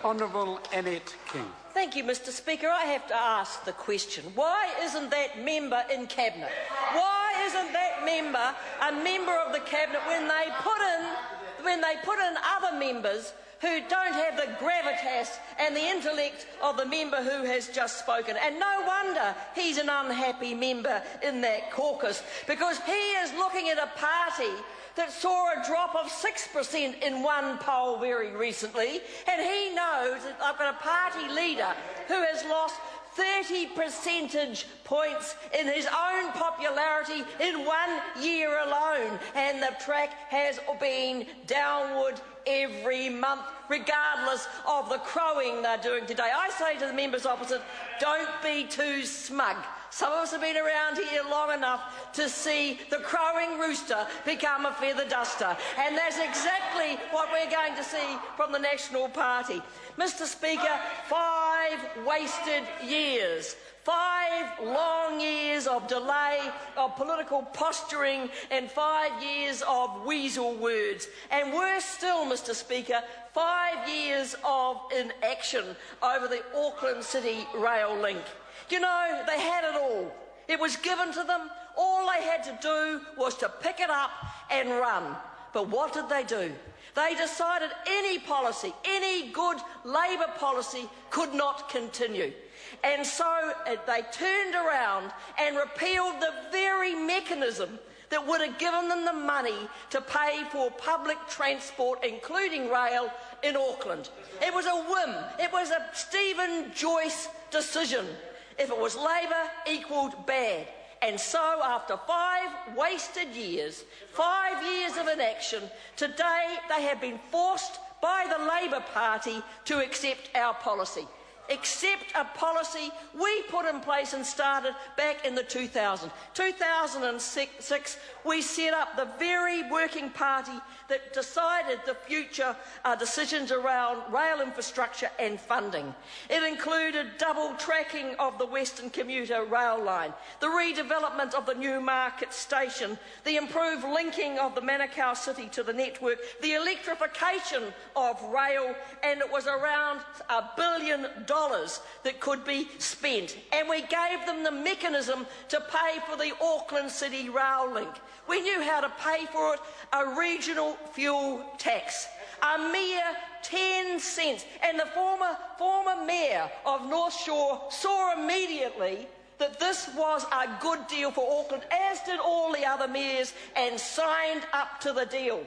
Honourable Annette King. Thank you, Mr Speaker. I have to ask the question, why isn't that member in Cabinet? Why isn't that member a member of the Cabinet when they put in other members who don't have the gravitas and the intellect of the member who has just spoken? And no wonder he's an unhappy member in that caucus, because he is looking at a party that saw a drop of 6% in one poll very recently, and he knows that I've got a party leader who has lost 30 percentage points in his own popularity in 1 year alone, and the track has been downward every month, regardless of the crowing they're doing today. I say to the members opposite, don't be too smug. Some of us have been around here long enough to see the crowing rooster become a feather duster, and that's exactly what we're going to see from the National Party. Mr Speaker, 5 wasted years. 5 long years of delay, of political posturing, and 5 years of weasel words. And worse still, Mr Speaker, 5 years of inaction over the Auckland City rail link. You know, they had it all. It was given to them. All they had to do was to pick it up and run. But what did they do? They decided any policy, any good Labour policy, could not continue. And so they turned around and repealed the very mechanism that would have given them the money to pay for public transport, including rail, in Auckland. It was a whim. It was a Stephen Joyce decision. If it was Labour, equalled bad. And so, after 5 wasted years, 5 years of inaction, today they have been forced by the Labour Party to accept our policy. Accept a policy we put in place and started back in the 2000s. 2006, we set up the very working party that decided the future decisions around rail infrastructure and funding. It included double tracking of the Western Commuter rail line, the redevelopment of the Newmarket station, the improved linking of the Manukau city to the network, the electrification of rail, and it was around $1 billion that could be spent. And we gave them the mechanism to pay for the Auckland City rail link. We knew how to pay for it, a regional fuel tax, a mere 10 cents. And the former mayor of North Shore saw immediately that this was a good deal for Auckland, as did all the other mayors, and signed up to the deal.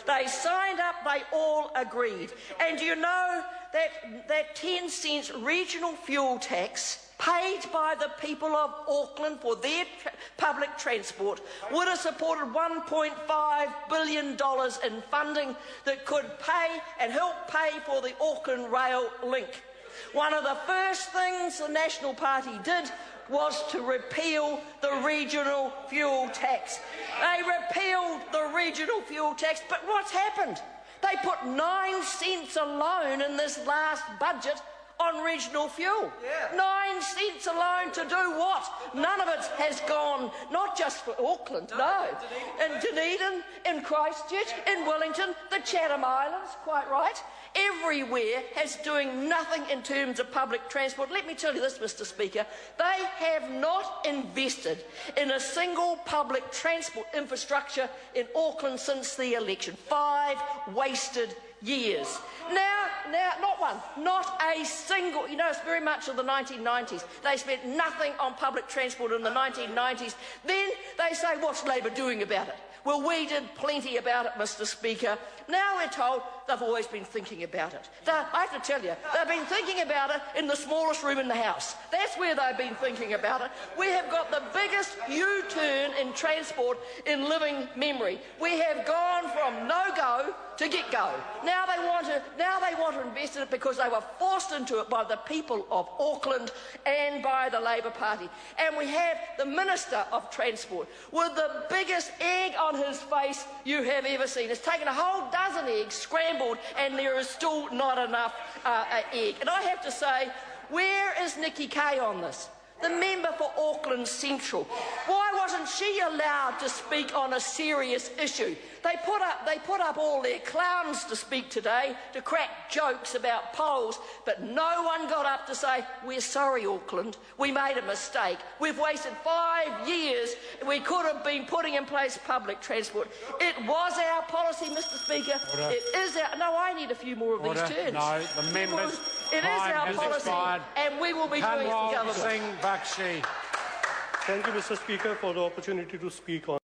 They signed up, they all agreed. And you know that 10 cents regional fuel tax paid by the people of Auckland for their public transport would have supported $1.5 billion in funding that could pay and help pay for the Auckland rail link. One of the first things the National Party did was to repeal the regional fuel tax. They repealed the regional fuel tax, but what's happened? They put 9 cents alone in this last budget on regional fuel. 9 cents alone to do what? None of it has gone, not just for Auckland, no. In Dunedin, in Christchurch, in Wellington, the Chatham Islands, quite right. Everywhere has doing nothing in terms of public transport. Let me tell you this, Mr Speaker, they have not invested in a single public transport infrastructure in Auckland since the election. 5 wasted years. Now, not one, not a single, you know, it's very much of the 1990s. They spent nothing on public transport in the 1990s. Then they say, what's Labour doing about it? Well, we did plenty about it, Mr Speaker. Now we're told they've always been thinking about it. I have to tell you, they've been thinking about it in the smallest room in the House. That's where they've been thinking about it. We have got the biggest U-turn in transport in living memory. We have gone from no-go to get-go. Now they want to invest in it because they were forced into it by the people of Auckland and by the Labour Party. And we have the Minister of Transport with the biggest egg on his face you have ever seen. It's taken a whole dozen eggs, scrambled, and there is still not enough egg. And I have to say, where is Nikki Kay on this? the member for Auckland Central. Why wasn't she allowed to speak on a serious issue? They put up all their clowns to speak today, to crack jokes about polls, but no one got up to say, we're sorry, Auckland, we made a mistake. We've wasted 5 years. We could have been putting in place public transport. It was our policy, Mr Speaker. Order. It is our... No, I need a few more of Order. these turns. No, the members' It is time our has policy, expired. and we will be doing it for Kanwal government. Singh Bakshi. Thank you, Mr. Speaker, for the opportunity to speak on